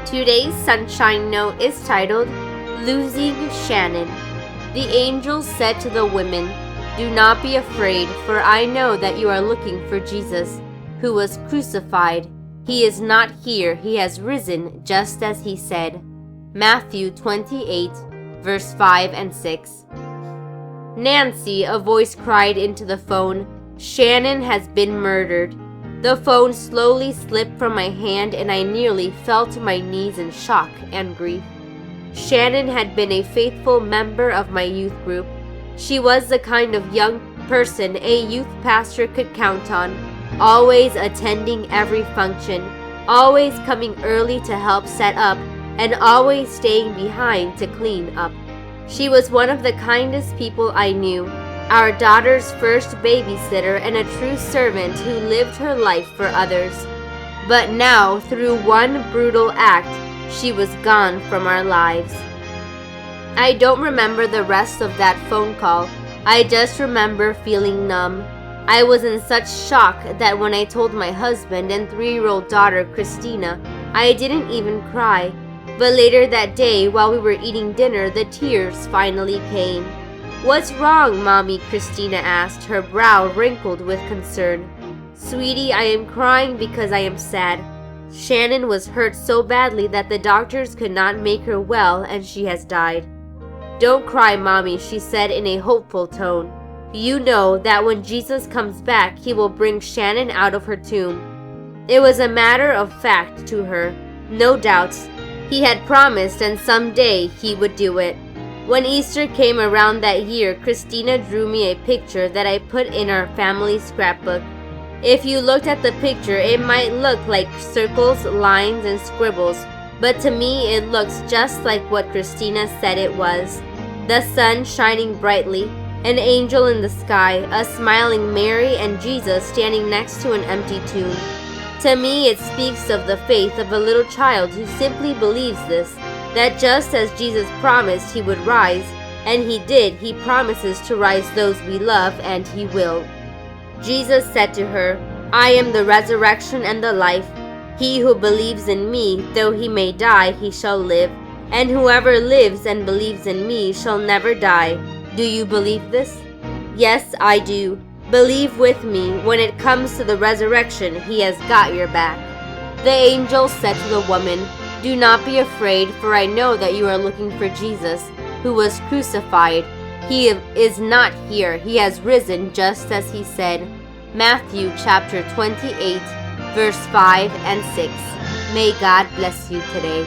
Today's sunshine note is titled, Losing Shannon. The angel said to the women, "Do not be afraid, for I know that you are looking for Jesus, who was crucified. He is not here, he has risen, just as he said." Matthew 28, verse 5 and 6. "Nancy," a voice cried into the phone, "Shannon has been murdered." The phone slowly slipped from my hand and I nearly fell to my knees in shock and grief. Shannon had been a faithful member of my youth group. She was the kind of young person a youth pastor could count on, always attending every function, always coming early to help set up, and always staying behind to clean up. She was one of the kindest people I knew, our daughter's first babysitter and a true servant who lived her life for others. But now, through one brutal act, she was gone from our lives. I don't remember the rest of that phone call. I just remember feeling numb. I was in such shock that when I told my husband and 3-year-old daughter Christina, I didn't even cry. But later that day, while we were eating dinner, the tears finally came. "What's wrong, Mommy?" Christina asked, her brow wrinkled with concern. "Sweetie, I am crying because I am sad. Shannon was hurt so badly that the doctors could not make her well and she has died." "Don't cry, Mommy," she said in a hopeful tone. "You know that when Jesus comes back, he will bring Shannon out of her tomb." It was a matter of fact to her, no doubts. He had promised and someday he would do it. When Easter came around that year, Christina drew me a picture that I put in our family scrapbook. If you looked at the picture, it might look like circles, lines, and scribbles, but to me it looks just like what Christina said it was. The sun shining brightly, an angel in the sky, a smiling Mary, and Jesus standing next to an empty tomb. To me, it speaks of the faith of a little child who simply believes this, that just as Jesus promised he would rise, and he did, he promises to rise those we love, and he will. Jesus said to her, "I am the resurrection and the life. He who believes in me, though he may die, he shall live. And whoever lives and believes in me shall never die." Do you believe this? Yes, I do. Believe with me, when it comes to the resurrection, he has got your back. The angel said to the woman, "Do not be afraid, for I know that you are looking for Jesus, who was crucified. He is not here, he has risen just as he said." Matthew chapter 28, verse 5 and 6. May God bless you today.